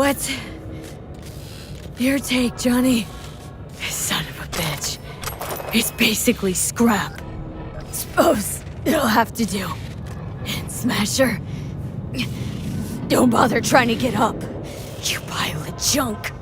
What's your take, Johnny? Son of a bitch. It's basically scrap. Suppose it'll have to do. And Smasher, don't bother trying to get up, you pile of junk.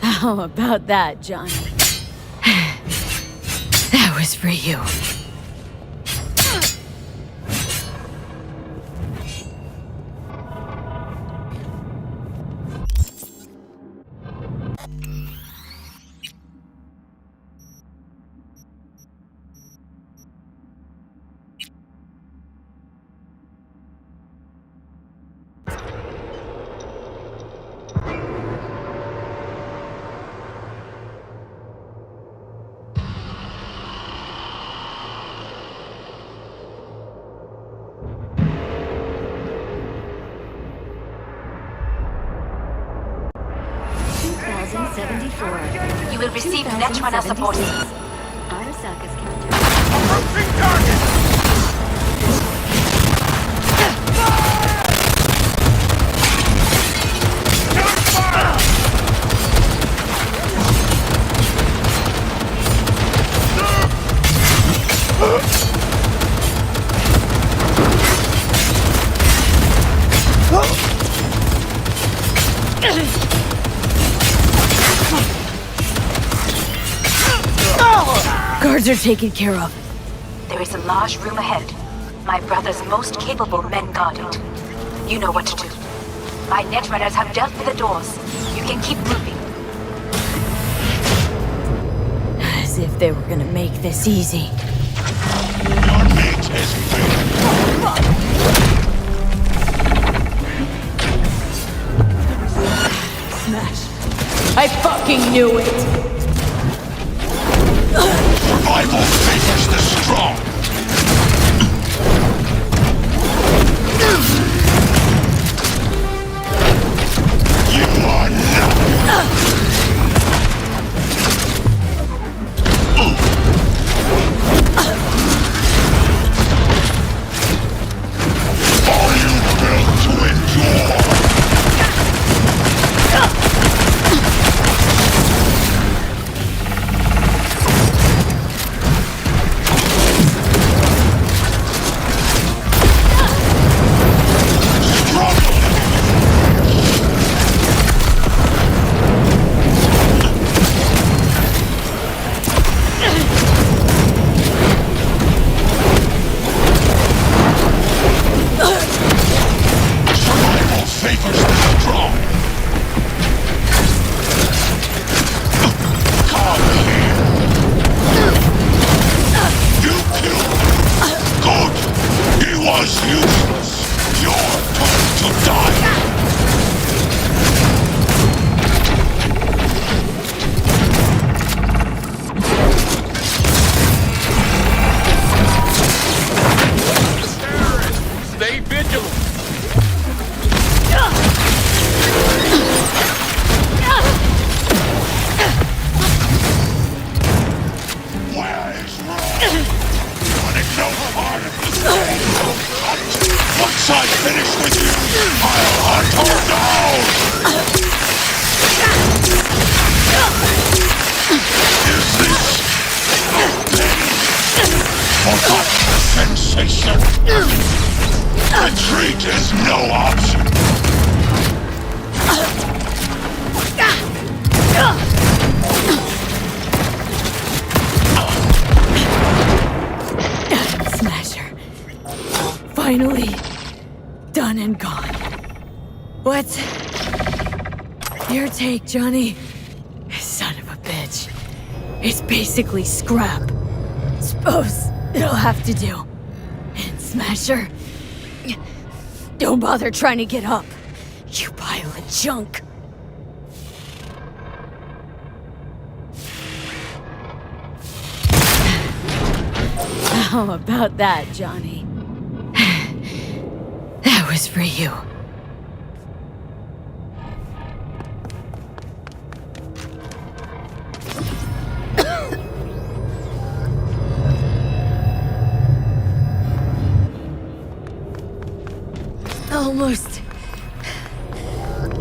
How about that, Johnny? That was for you. You will receive Netrunner support. Arasaka's counter. Approaching target! Guards are taken care of. There is a large room ahead. My brother's most capable men guard it. You know what to do. My Netrunners have dealt with the doors. You can keep moving. As if they were gonna make this easy. Your meat is Smash. I fucking knew it! Survival favors the strong! You are not... Are you built to endure? Once I finish with you, I'll hunt her down! Is this forgotten sensation? Retreat is no option. Smasher. Finally done and gone. What's your take, Johnny? Son of a bitch. It's basically scrap. Suppose it'll have to do. And Smasher, don't bother trying to get up, you pile of junk. How about that, Johnny? That was for you. Almost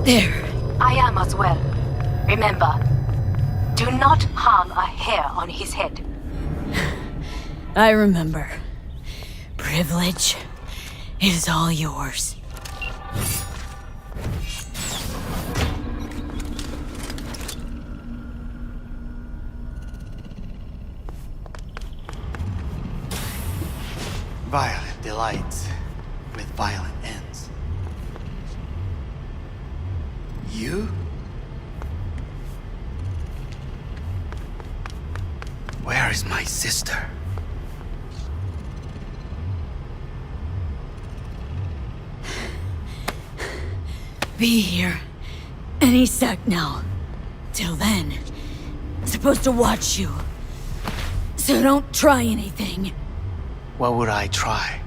there. I am as well. Remember, do not harm a hair on his head. I remember. Privilege is all yours. Violent delights with violent ends. You? Where is my sister? Be here any sec now. Till then, I'm supposed to watch you. So don't try anything. What would I try?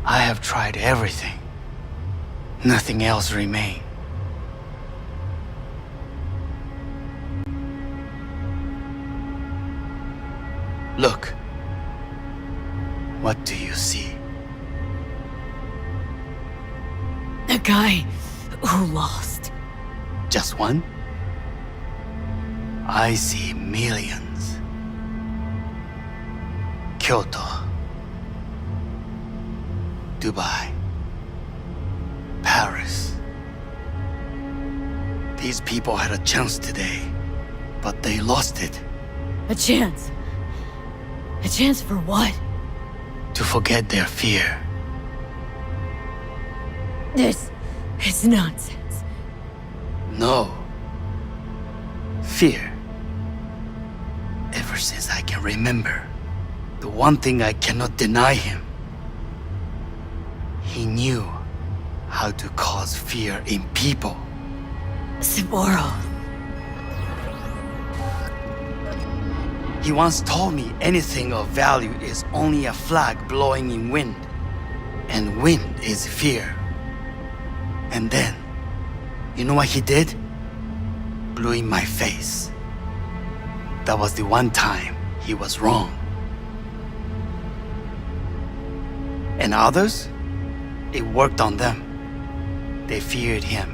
I have tried everything. Nothing else remains. Look. What do you see? A guy who lost. Just one? I see millions. Kyoto. Dubai. Paris. These people had a chance today, but they lost it. A chance. A chance for what? To forget their fear. This is nonsense. No. Fear. Ever since I can remember, the one thing I cannot deny him. He knew how to cause fear in people. Sapporo. He once told me anything of value is only a flag blowing in wind. And wind is fear. And then, you know what he did? Blew in my face. That was the one time he was wrong. And others? It worked on them. They feared him.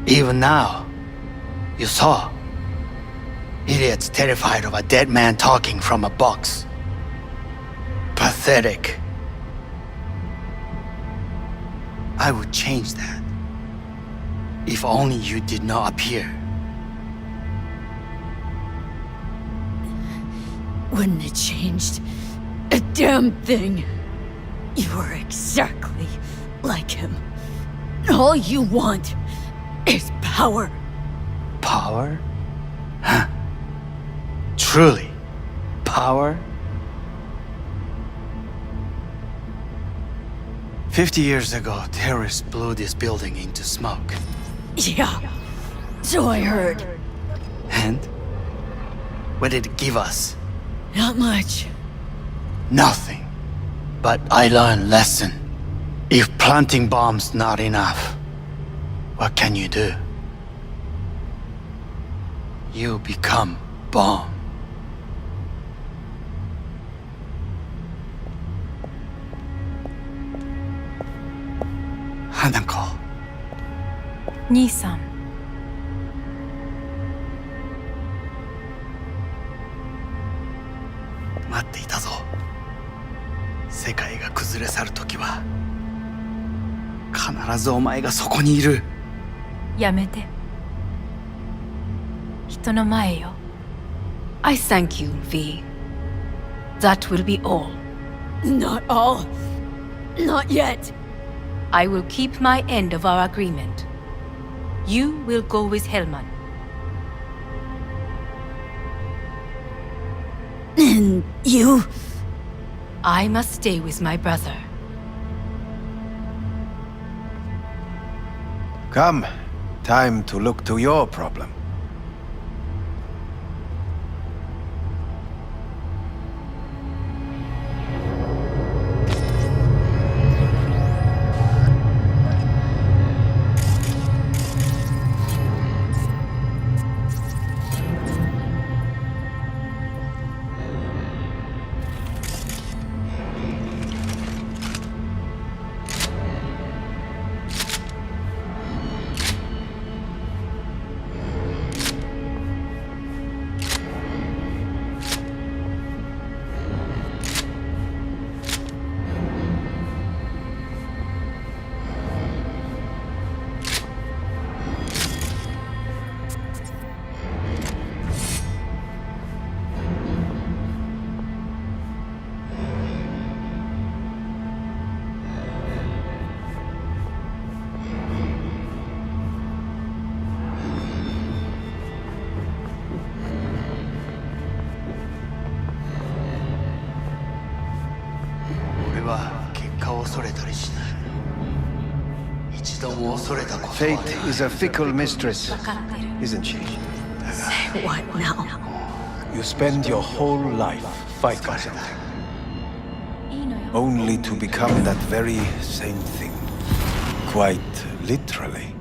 Even now, you saw. Idiots terrified of a dead man talking from a box. Pathetic. I would change that. If only you did not appear. Wouldn't it changed a damn thing? You were exactly like him. All you want is power. Power? Huh? Truly, power? 50 years ago, terrorists blew this building into smoke. Yeah, so I heard. And? What did it give us? Not much. Nothing. But I learned lesson. If planting bombs not enough, what can you do? You become bomb. Hanako. 兄さん。待っていたぞ。世界が崩れ去るときは必ずお前がそこにいる。やめて。人の前よ。I thank you, V. That will be all. Not all. Not yet. I will keep my end of our agreement. You will go with Hellman. And you? I must stay with my brother. Come, time to look to your problem. は結果を恐れたりしない。一度も恐れたことは Fate ない。 is a fickle mistress, isn't she? What now? You spend your whole life fighting something, only to become that very same thing. Quite literally.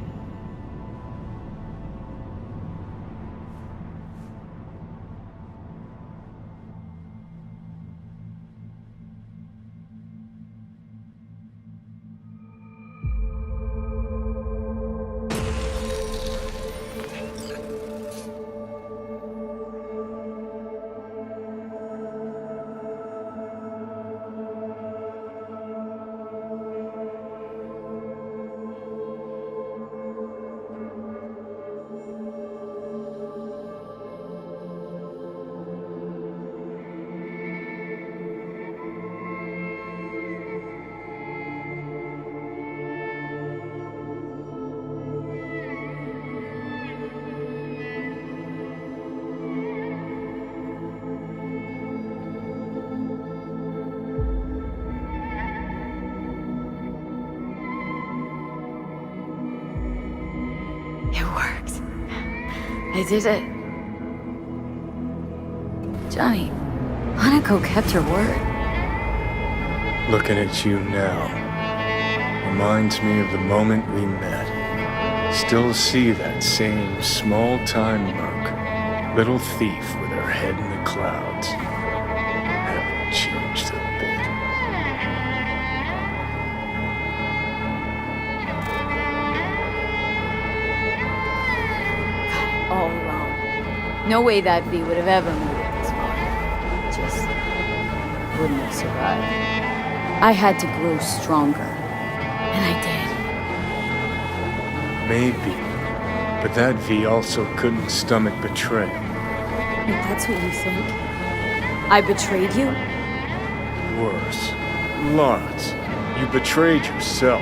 It worked. I did it. Johnny, Hanako kept her word. Looking at you now reminds me of the moment we met. Still see that same small-time merc, little thief with her head in the clouds. Haven't changed a bit. All wrong. No way that V would have ever made it this far. Just wouldn't have survived. I had to grow stronger. And I did. Maybe. But that V also couldn't stomach betrayal. Wait, that's what you think? I betrayed you? Worse. Lots. You betrayed yourself.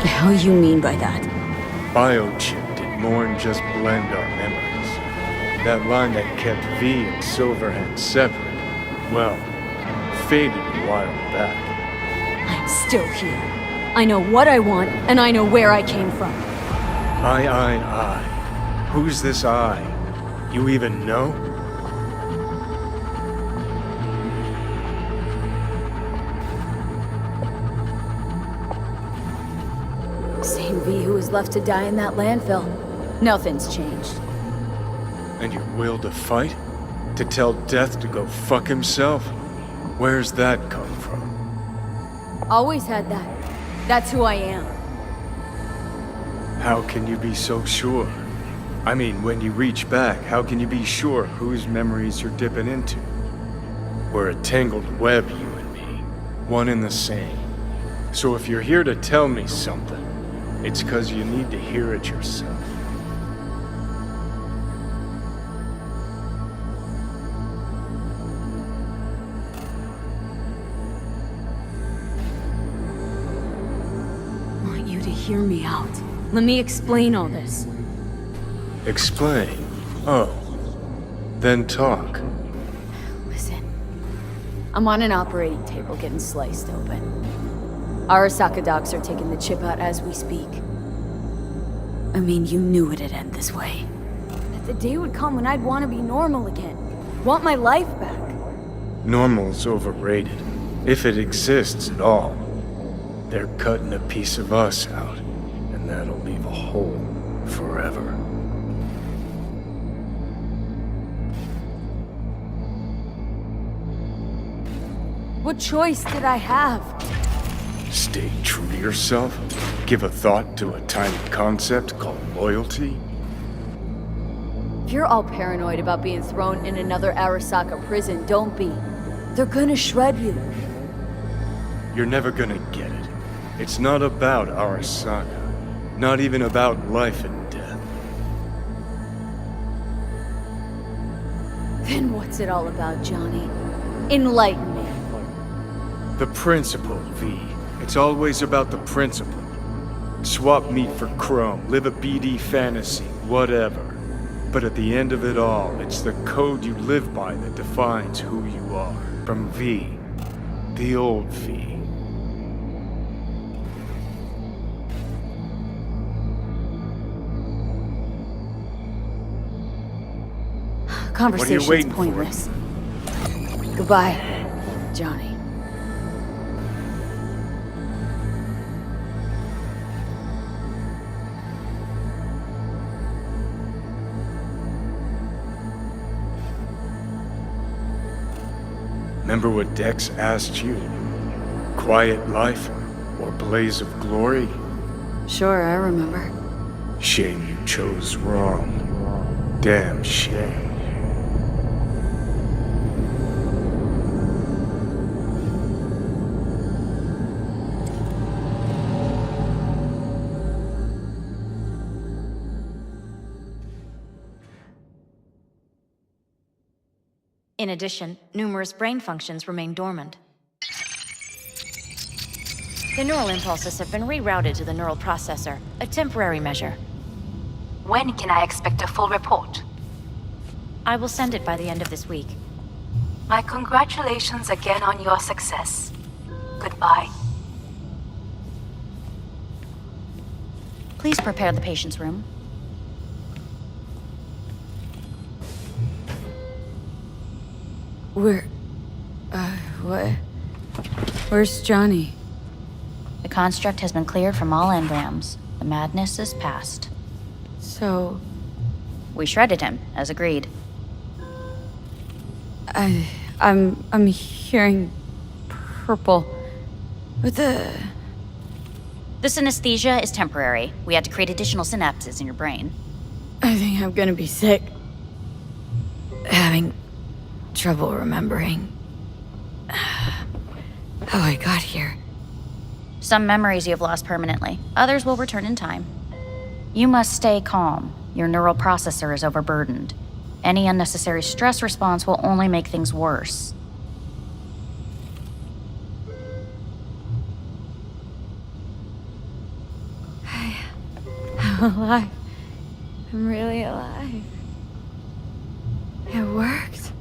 The hell you mean by that? Biochip did more than just blend our memories. That line that kept V and Silverhand separate, well, faded a while back. I'm still here. I know what I want, and I know where I came from. I. Who's this I? You even know? Same V who was left to die in that landfill. Nothing's changed. And your will to fight? To tell Death to go fuck himself? Where's that come from? Always had that. That's who I am. How can you be so sure? I mean, when you reach back, how can you be sure whose memories you're dipping into? We're a tangled web, you and me. One and the same. So if you're here to tell me something, it's 'cause you need to hear it yourself. I want you to hear me out. Let me explain all this. Explain. Oh. Then talk. Listen. I'm on an operating table getting sliced open. Arasaka docs are taking the chip out as we speak. I mean, you knew it'd end this way. That the day would come when I'd want to be normal again. Want my life back. Normal's overrated. If it exists at all. They're cutting a piece of us out, and that'll leave a hole forever. What choice did I have? Stay true to yourself? Give a thought to a tiny concept called loyalty? If you're all paranoid about being thrown in another Arasaka prison, don't be. They're gonna shred you. You're never gonna get it. It's not about Arasaka. Not even about life and death. Then what's it all about, Johnny? Enlighten me. The principle, V. It's always about the principle. Swap meat for chrome, live a BD fantasy, whatever. But at the end of it all, it's the code you live by that defines who you are. From V, the old V. Conversation's waiting for? pointless. Goodbye, Johnny. Remember what Dex asked you? Quiet life or blaze of glory? Sure, I remember. Shame you chose wrong. Damn shame. In addition, numerous brain functions remain dormant. The neural impulses have been rerouted to the neural processor, a temporary measure. When can I expect a full report? I will send it by the end of this week. My congratulations again on your success. Goodbye. Please prepare the patient's room. What? Where's Johnny? The construct has been cleared from all engrams. The madness is past. So, We shredded him, as agreed. I'm hearing purple. What the... The synesthesia is temporary. We had to create additional synapses in your brain. I think I'm gonna be sick. Having trouble remembering how I got here. Some memories you have lost permanently. Others will return in time. You must stay calm. Your neural processor is overburdened. Any unnecessary stress response will only make things worse. I'm alive. I'm really alive. It worked.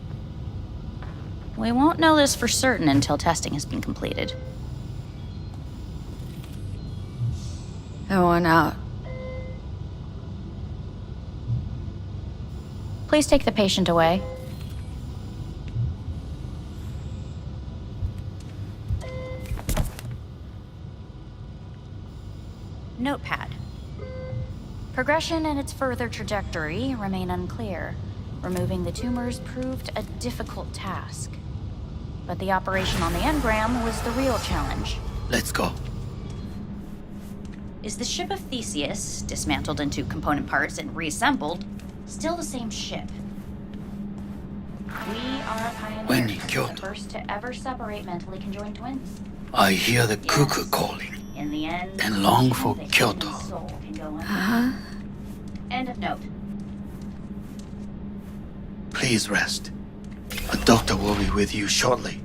We won't know this for certain until testing has been completed. I want out. Please take the patient away. Notepad. Progression and its further trajectory remain unclear. Removing the tumors proved a difficult task. But the operation on the engram was the real challenge. Let's go. Is the ship of Theseus, dismantled into component parts and reassembled, still the same ship? We are When in pioneers, the Kyoto, first to ever separate mentally conjoined twins. I hear the cuckoo calling In the end, and long for the human Kyoto. soul can go on. Huh? End of note. Please rest. A doctor will be with you shortly.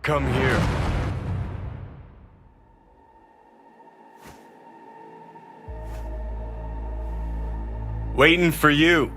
Come here. Waiting for you.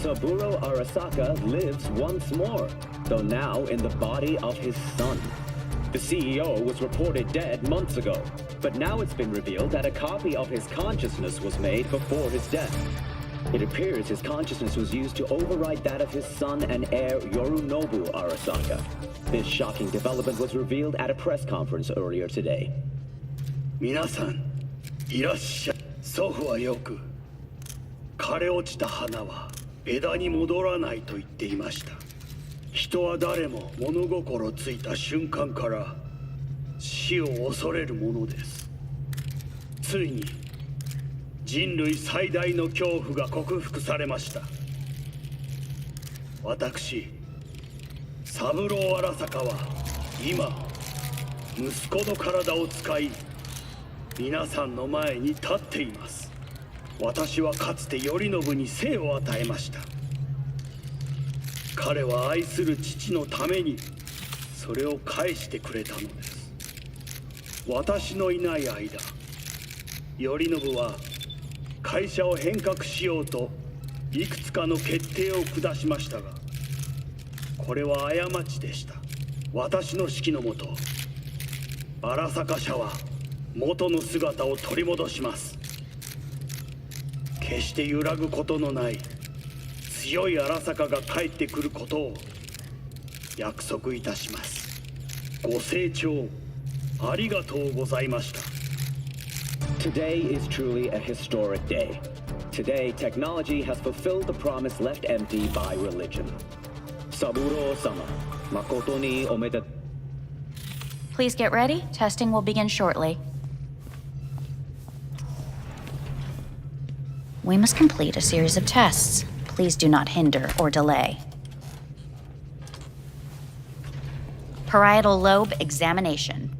Saburo Arasaka lives once more, though now in the body of his son. The CEO was reported dead months ago, but now it's been revealed that a copy of his consciousness was made before his death. It appears his consciousness was used to override that of his son and heir Yorinobu Arasaka. This shocking development was revealed at a press conference earlier today. 皆さん、いらっしゃい。祖父はよく、枯れ落ちた花は枝に戻らないと言っていました。人は誰も物心ついた瞬間から死を恐れるものです。ついに人類最大の恐怖が克服されました。私、三郎荒坂は今、息子の体を使い、皆さんの前に立っています。私はかつて頼信に生を与えました。彼は愛する父のためにそれを返してくれたのです。私のいない間、頼信は会社を変革しようといくつかの決定を下しましたが、これは過ちでした。私の指揮のもと、荒坂社は元の姿を取り戻します。決して揺らぐことのない強い荒坂が帰ってくることを約束いたします。ご清聴ありがとうございました。 Today is truly a historic day. Today, technology has fulfilled the promise left empty by religion. Saburo-sama, makoto ni omedetou. Please get ready. Testing will begin shortly. We must complete a series of tests. Please do not hinder or delay. Parietal lobe examination.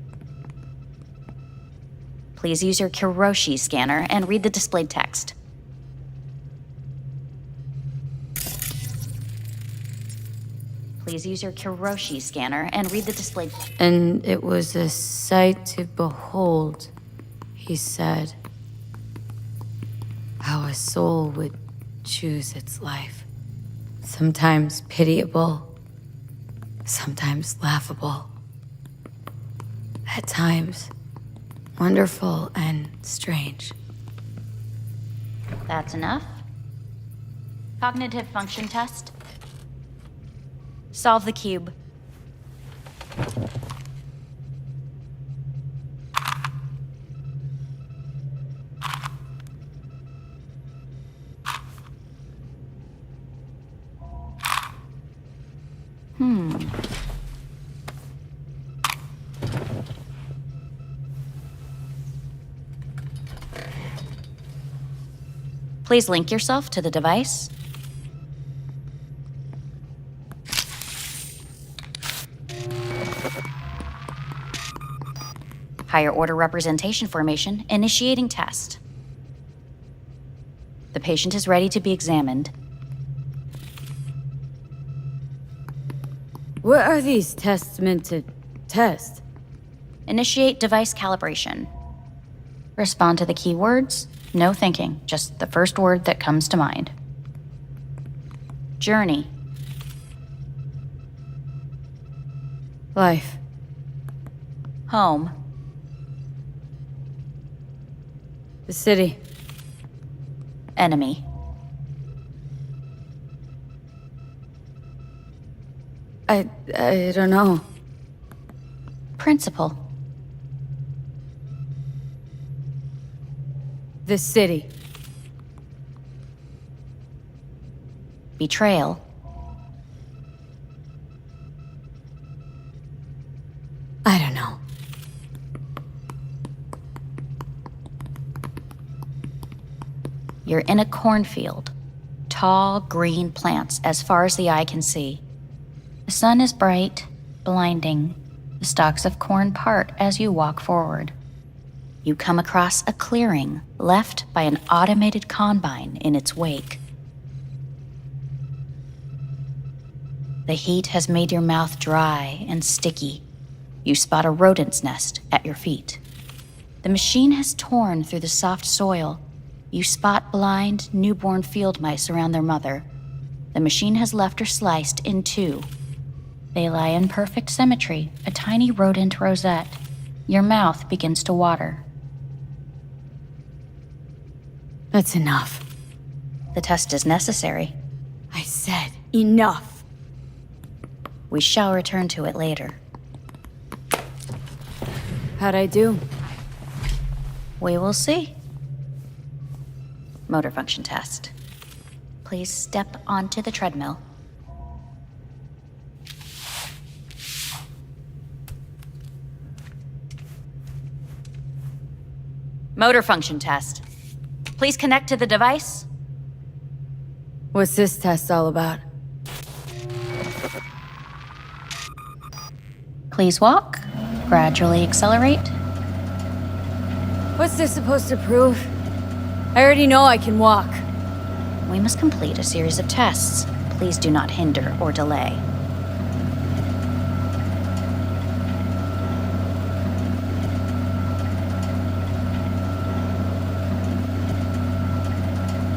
Please use your Kiroshi scanner and read the displayed text. Please use your Kiroshi scanner and read the displayed... And it was a sight to behold, he said. How a soul would choose its life. Sometimes pitiable, sometimes laughable. At times, wonderful and strange. That's enough. Cognitive function test. Solve the cube. Please link yourself to the device. Higher order representation formation, initiating test. The patient is ready to be examined. What are these tests meant to test? Initiate device calibration. Respond to the keywords. No thinking, just the first word that comes to mind. Journey. Life. Home. The city. Enemy. I don't know. Principal. The city. Betrayal. I don't know. You're in a cornfield. Tall, green plants as far as the eye can see. The sun is bright, blinding. The stalks of corn part as you walk forward. You come across a clearing left by an automated combine in its wake. The heat has made your mouth dry and sticky. You spot a rodent's nest at your feet. The machine has torn through the soft soil. You spot blind, newborn field mice around their mother. The machine has left her sliced in two. They lie in perfect symmetry, a tiny rodent rosette. Your mouth begins to water. That's enough. The test is necessary. I said enough. We shall return to it later. How'd I do? We will see. Motor function test. Please step onto the treadmill. Motor function test. Please connect to the device. What's this test all about? Please walk. Gradually accelerate. What's this supposed to prove? I already know I can walk. We must complete a series of tests. Please do not hinder or delay.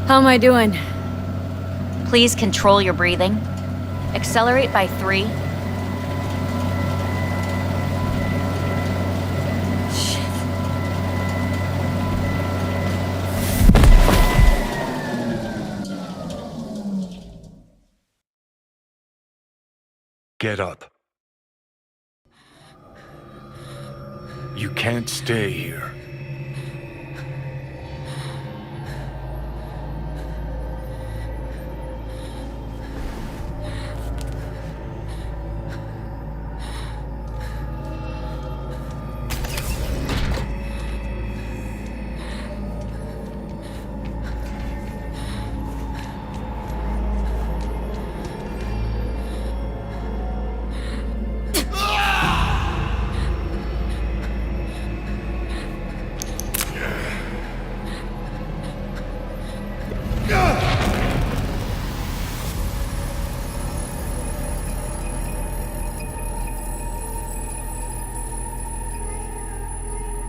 How am I doing? Please control your breathing. Accelerate by 3. Shit. Get up. You can't stay here.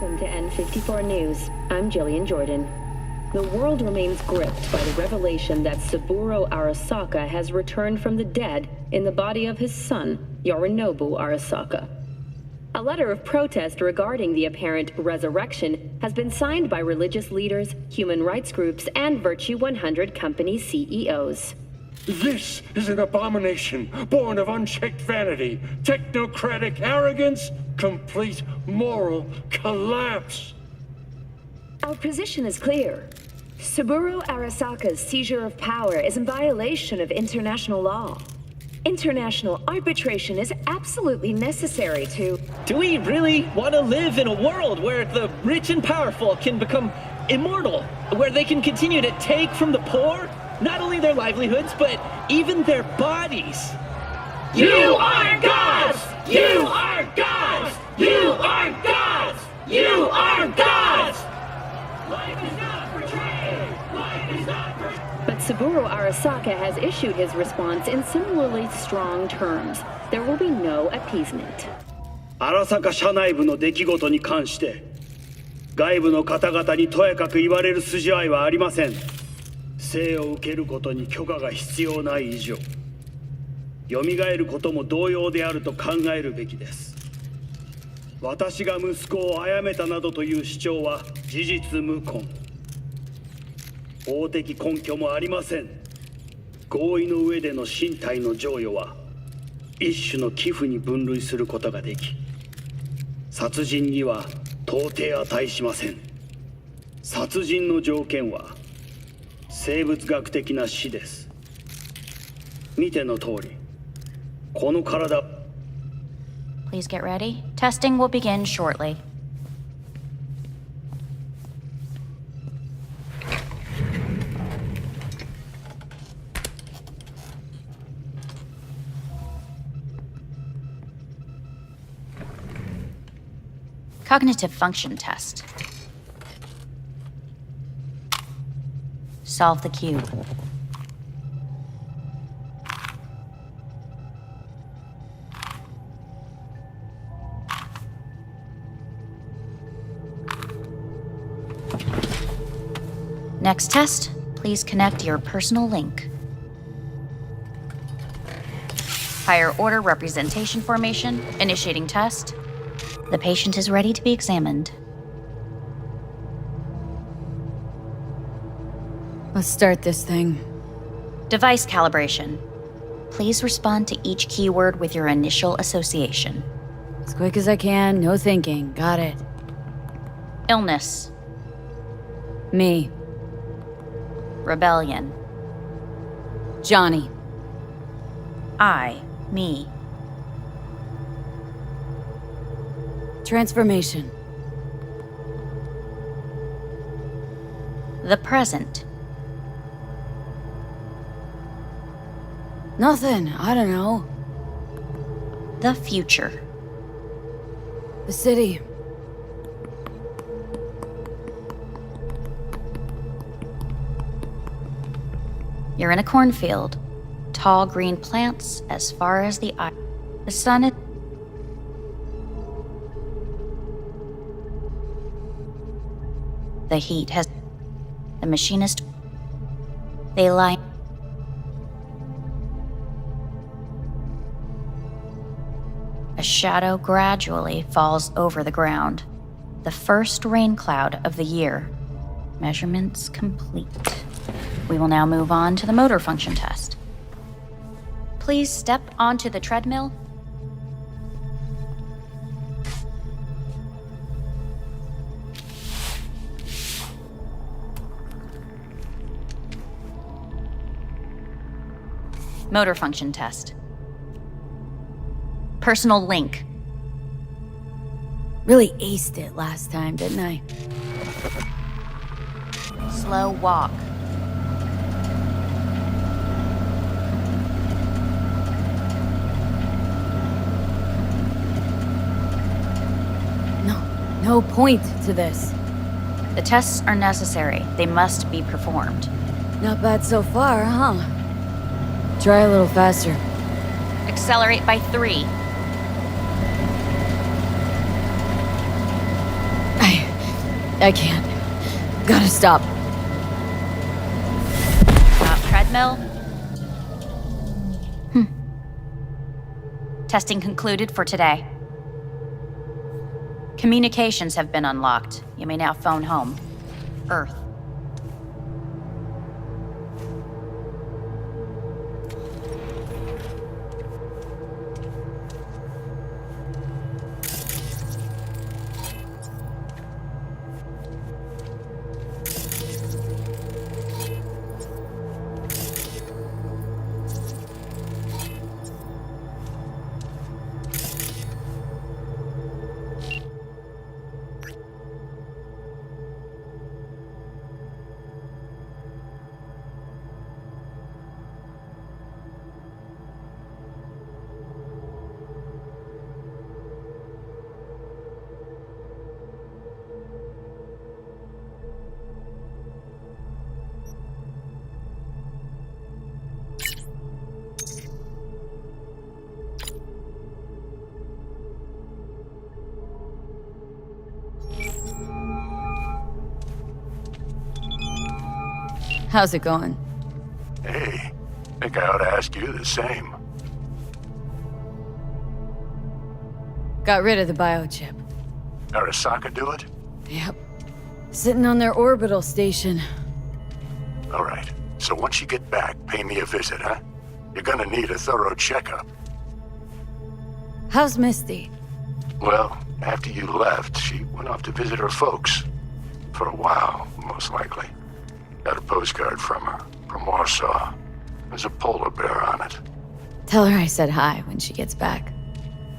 Welcome to N54 News. I'm Jillian Jordan. The world remains gripped by the revelation that Saburo Arasaka has returned from the dead in the body of his son, Yorinobu Arasaka. A letter of protest regarding the apparent resurrection has been signed by religious leaders, human rights groups, and Virtue 100 company CEOs. This is an abomination born of unchecked vanity, technocratic arrogance, complete moral collapse. Our position is clear. Saburo Arasaka's seizure of power is in violation of international law. International arbitration is absolutely necessary to... Do we really want to live in a world where the rich and powerful can become immortal? Where they can continue to take from the poor? Not only their livelihoods, but even their bodies. You are gods! You are gods! You are gods! You are gods! Life is not portrayed! Life is not portrayed! But Saburo Arasaka has issued his response in similarly strong terms. There will be no appeasement. 荒坂社内部の出来事に関して外部の方々にとやかく言われる筋合いはありません。生を受けることに許可が必要ない以上、蘇ることも同様であると考えるべきです。私が息子を殺めたなどという主張は事実無根。法的根拠もありません。合意の上での身体の贈与は一種の寄付に分類することができ、殺人には到底値しません。殺人の条件は生物学的な死です。見ての通り、この体。 Please get ready. Testing will begin shortly. Cognitive function test. Solve the cube. Next test, please connect your personal link. Higher order representation formation, initiating test. The patient is ready to be examined. Let's start this thing. Device calibration. Please respond to each keyword with your initial association. As quick as I can, no thinking. Got it. Illness. Me. Rebellion. Johnny. Me. Transformation. The present. Nothing. I don't know. The future. The city. You're in a cornfield. Tall green plants as far as the eye. The sun is... The heat has... The machinist... They lie... A shadow gradually falls over the ground. The first rain cloud of the year. Measurements complete. We will now move on to the motor function test. Please step onto the treadmill. Motor function test. Personal link. Really aced it last time, didn't I? Slow walk. No point to this. The tests are necessary. They must be performed. Not bad so far, huh? Try a little faster. Accelerate by 3. I can't. Gotta stop. Stop treadmill. Testing concluded for today. Communications have been unlocked. You may now phone home. Earth. How's it going? Hey, think I ought to ask you the same. Got rid of the biochip. Arasaka do it? Yep. Sitting on their orbital station. All right. So once you get back, pay me a visit, huh? You're gonna need a thorough checkup. How's Misty? Well, after you left, she went off to visit her folks. For a while, most likely. Got a postcard from her, from Warsaw. There's a polar bear on it. Tell her I said hi when she gets back.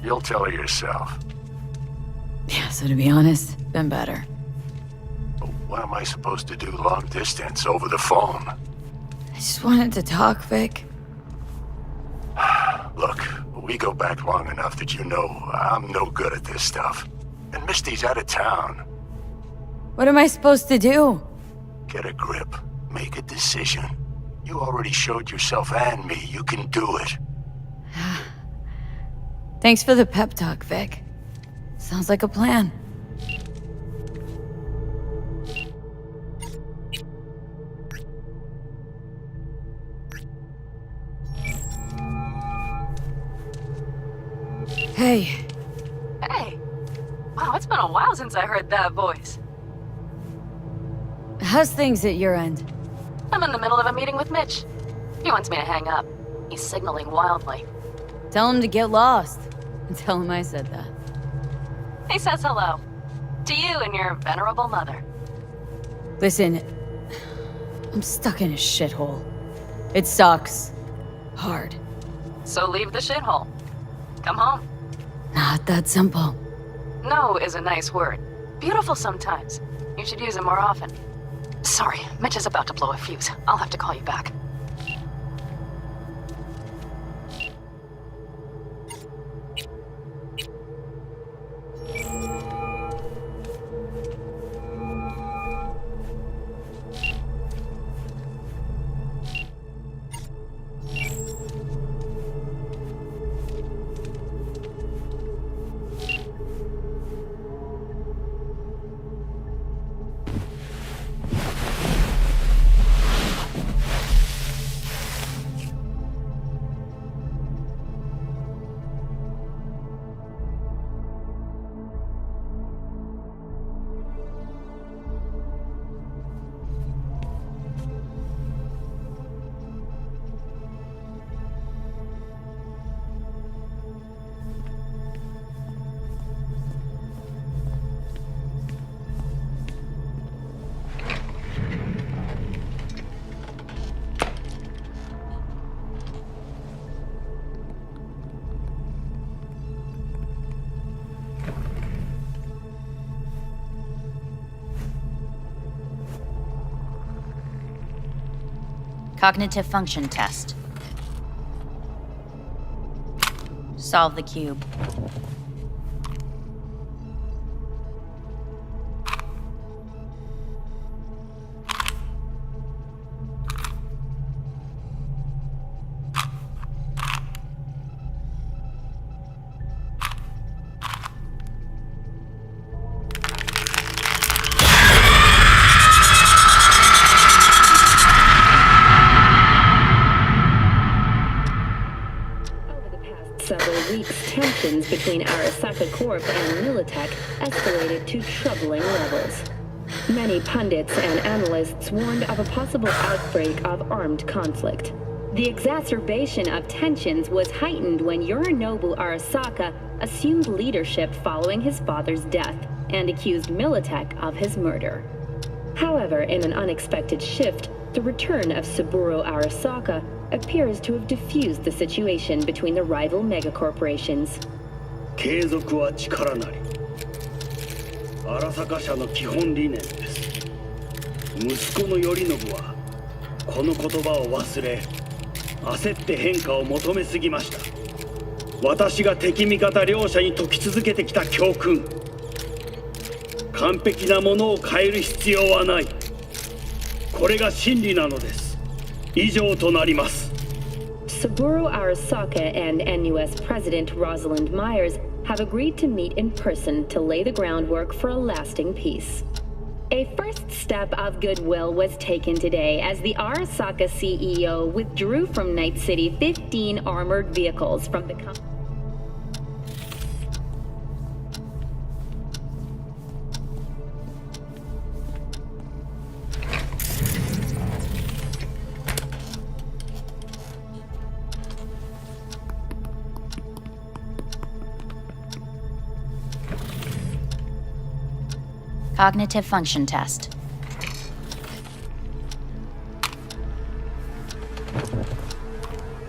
You'll tell her yourself. Yeah, so to be honest, been better. But what am I supposed to do long distance over the phone? I just wanted to talk, Vic. Look, we go back long enough that you know I'm no good at this stuff. And Misty's out of town. What am I supposed to do? Get a grip. Make a decision. You already showed yourself and me you can do it. Thanks for the pep talk, Vic. Sounds like a plan. Hey. Hey. Wow, it's been a while since I heard that voice. How's things at your end? I'm in the middle of a meeting with Mitch. He wants me to hang up. He's signaling wildly. Tell him to get lost. And tell him I said that. He says hello. To you and your venerable mother. Listen, I'm stuck in a shithole. It sucks. Hard. So leave the shithole. Come home. Not that simple. No is a nice word. Beautiful sometimes. You should use it more often. Sorry, Mitch is about to blow a fuse. I'll have to call you back. Cognitive function test. Solve the cube. Several weeks, tensions between Arasaka Corp and Militech escalated to troubling levels. Many pundits and analysts warned of a possible outbreak of armed conflict. The exacerbation of tensions was heightened when Yorinobu Arasaka assumed leadership following his father's death and accused Militech of his murder. However, in an unexpected shift, the return of Saburo Arasaka appears to have diffused the situation between the rival megacorporations. 継続は力なり。荒坂社の基本理念です。息子の頼信はこの言葉を忘れ、焦って変化を求めすぎました。私が敵味方両者に説き続けてきた教訓。完璧なものを変える必要はない。これが真理なのです。以上となります。 Saburo Arasaka and NUS President Rosalind Myers have agreed to meet in person to lay the groundwork for a lasting peace. A first step of goodwill was taken today as the Arasaka CEO withdrew from Night City 15 armored vehicles from the company. Cognitive function test.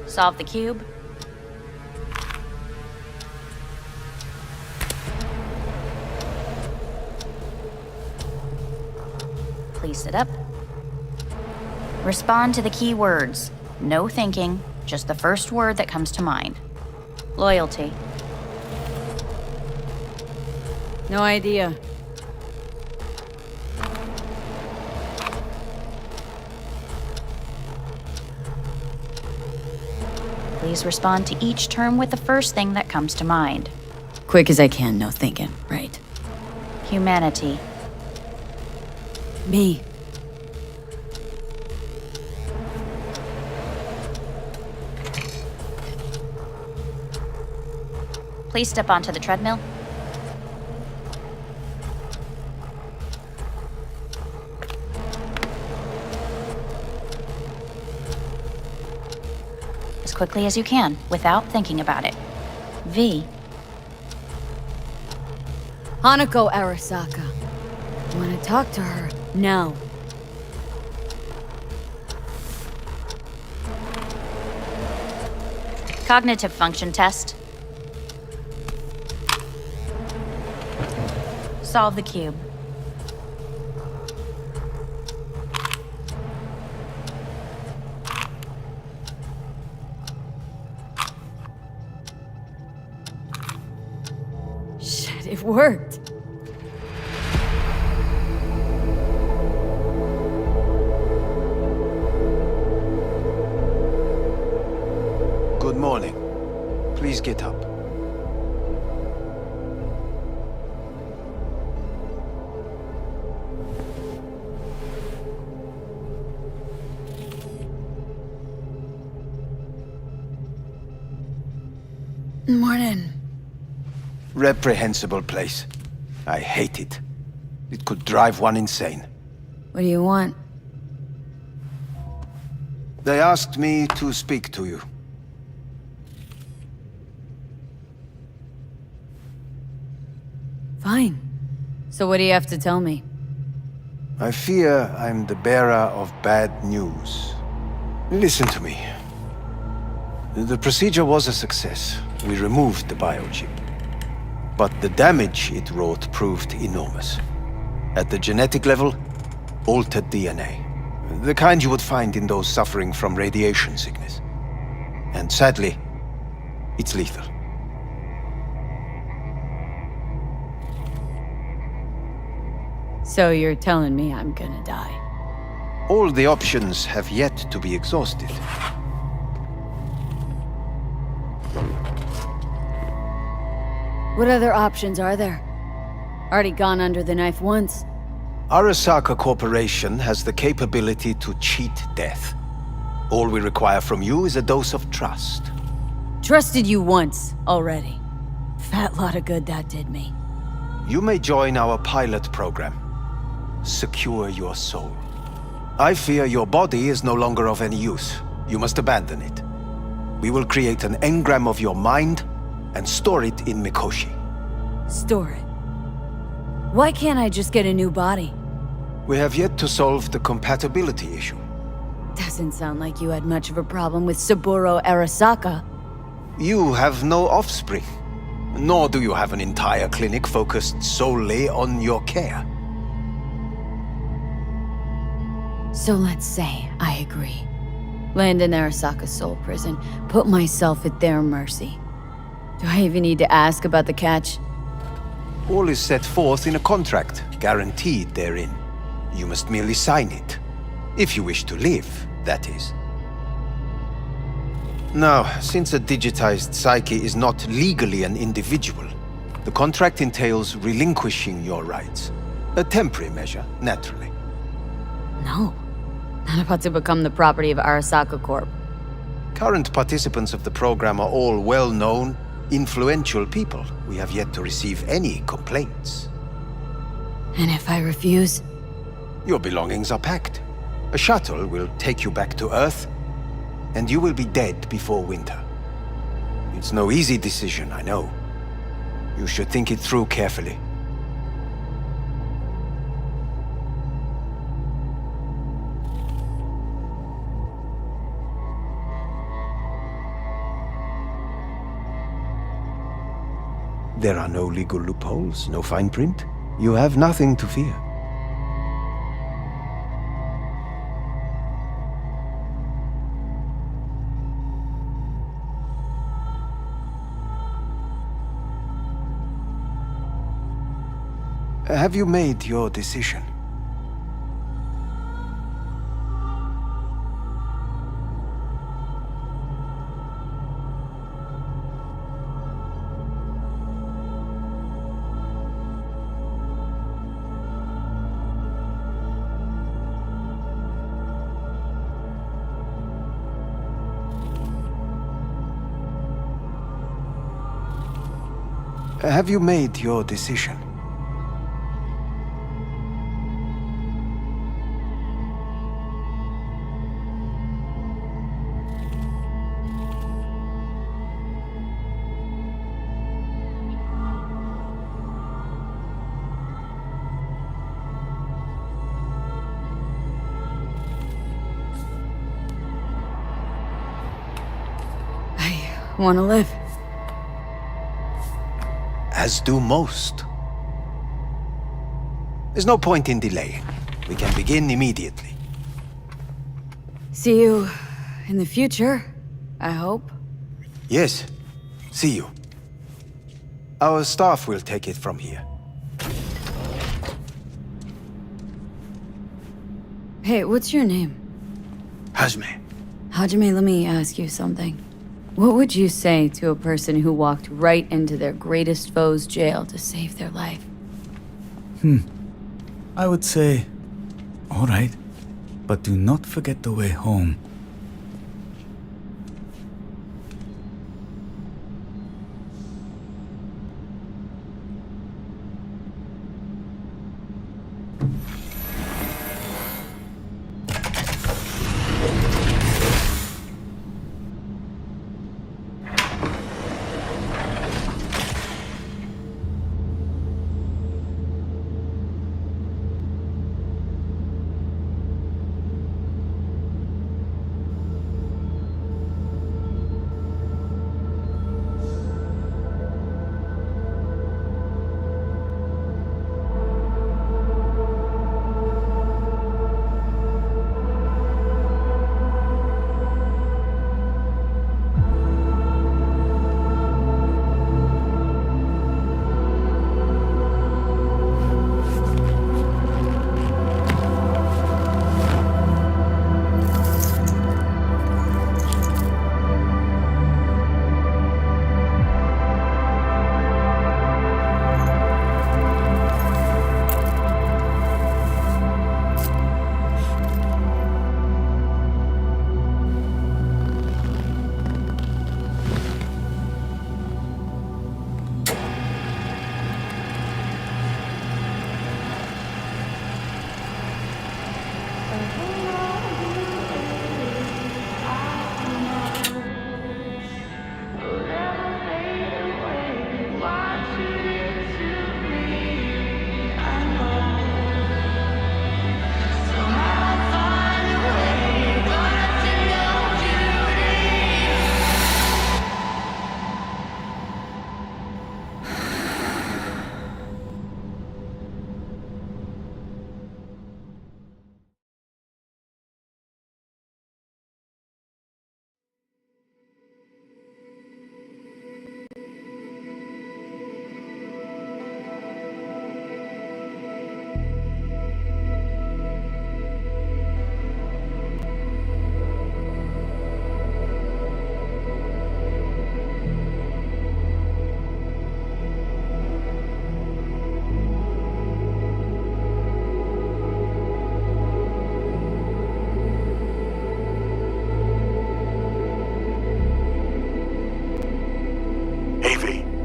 Solve the cube. Please sit up. Respond to the key words. No thinking, just the first word that comes to mind. Loyalty. No idea. Please respond to each term with the first thing that comes to mind. Quick as I can, no thinking. Right. Humanity. Me. Please step onto the treadmill. As quickly as you can, without thinking about it. V. Hanako Arasaka. I want to talk to her now. Cognitive function test. Solve the cube. Shit, it worked. Good morning. Please get up. Morning. Reprehensible place. I hate it. It could drive one insane. What do you want? They asked me to speak to you. Fine. So what do you have to tell me? I fear I'm the bearer of bad news. Listen to me. The procedure was a success. We removed the biochip. But the damage it wrought proved enormous. At the genetic level, altered DNA. The kind you would find in those suffering from radiation sickness. And sadly, it's lethal. So you're telling me I'm gonna die? All the options have yet to be exhausted. What other options are there? Already gone under the knife once. Arasaka Corporation has the capability to cheat death. All we require from you is a dose of trust. Trusted you once, already. Fat lot of good that did me. You may join our pilot program. Secure your soul. I fear your body is no longer of any use. You must abandon it. We will create an engram of your mind and store it in Mikoshi. Store it? Why can't I just get a new body? We have yet to solve the compatibility issue. Doesn't sound like you had much of a problem with Saburo Arasaka. You have no offspring. Nor do you have an entire clinic focused solely on your care. So let's say I agree. Land in Arasaka's soul prison, put myself at their mercy. Do I even need to ask about the catch? All is set forth in a contract, guaranteed therein. You must merely sign it. If you wish to live, that is. Now, since a digitized psyche is not legally an individual, the contract entails relinquishing your rights. A temporary measure, naturally. No. Not about to become the property of Arasaka Corp. Current participants of the program are all well-known, influential people. We have yet to receive any complaints. And if I refuse? Your belongings are packed. A shuttle will take you back to Earth, and you will be dead before winter. It's no easy decision, I know. You should think it through carefully. There are no legal loopholes, no fine print. You have nothing to fear. Have you made your decision? Have you made your decision? I want to live. As do most. There's no point in delaying. We can begin immediately. See you in the future, I hope. Yes. See you. Our staff will take it from here. Hey, what's your name? Hajime. Hajime, let me ask you something. What would you say to a person who walked right into their greatest foe's jail to save their life? I would say, all right, but do not forget the way home.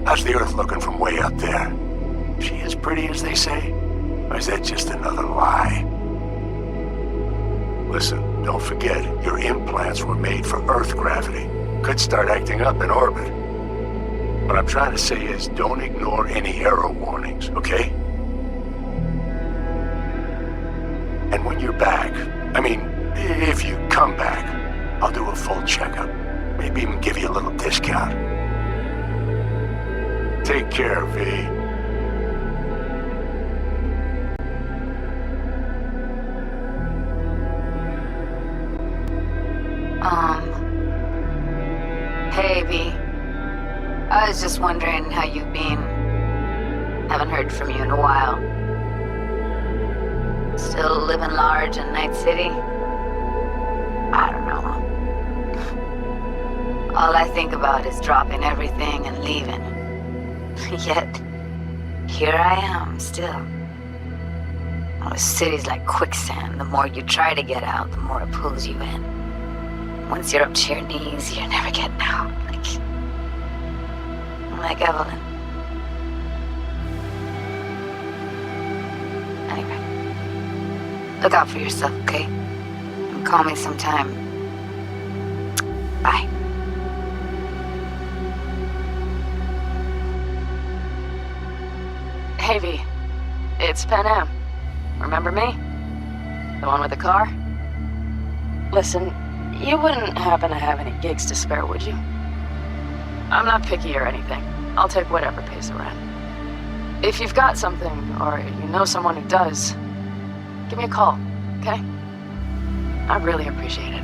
How's the Earth looking from way up there? She as pretty as they say? Or is that just another lie? Listen, don't forget, your implants were made for Earth gravity. Could start acting up in orbit. What I'm trying to say is, don't ignore any error warnings, okay? And when you're back, I mean, if you come back, I'll do a full checkup. Maybe even give you a little discount. Take care, V. Hey, V. I was just wondering how you've been. Haven't heard from you in a while. Still living large in Night City? I don't know. All I think about is dropping everything and leaving. Yet, here I am, still. Oh, the city's like quicksand. The more you try to get out, the more it pulls you in. Once you're up to your knees, you're never getting out. Like Evelyn. Look out for yourself, okay? And call me sometime. Bye. Hey, V. It's Pan Am. Remember me? The one with the car? Listen, you wouldn't happen to have any gigs to spare, would you? I'm not picky or anything. I'll take whatever pays the rent. If you've got something, or you know someone who does, give me a call, okay? I'd really appreciate it.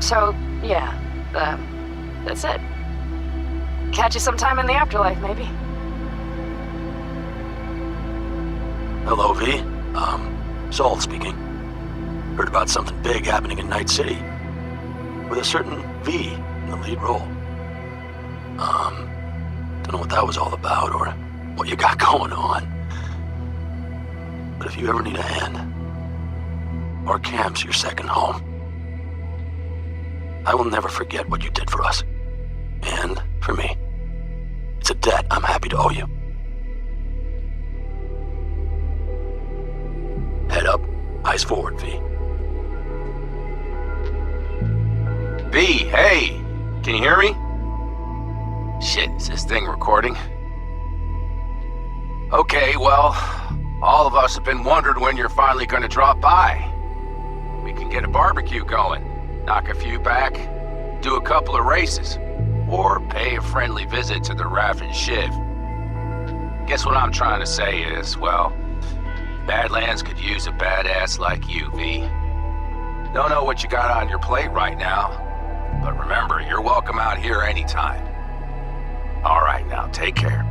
So, yeah, that's it. Catch you sometime in the afterlife, maybe. Hello, V. Saul speaking. Heard about something big happening in Night City. With a certain V in the lead role. Don't know what that was all about or what you got going on. But if you ever need a hand, our camp's your second home. I will never forget what you did for us. And for me. It's a debt I'm happy to owe you. Head up, eyes forward, V. V, hey! Can you hear me? Shit, is this thing recording? Okay, well, all of us have been wondering when you're finally gonna drop by. We can get a barbecue going, knock a few back, do a couple of races, or pay a friendly visit to the Raff and Shiv. Guess what I'm trying to say is, well, Badlands could use a badass like you, V. Don't know what you got on your plate right now, but remember, you're welcome out here anytime. All right, now, take care.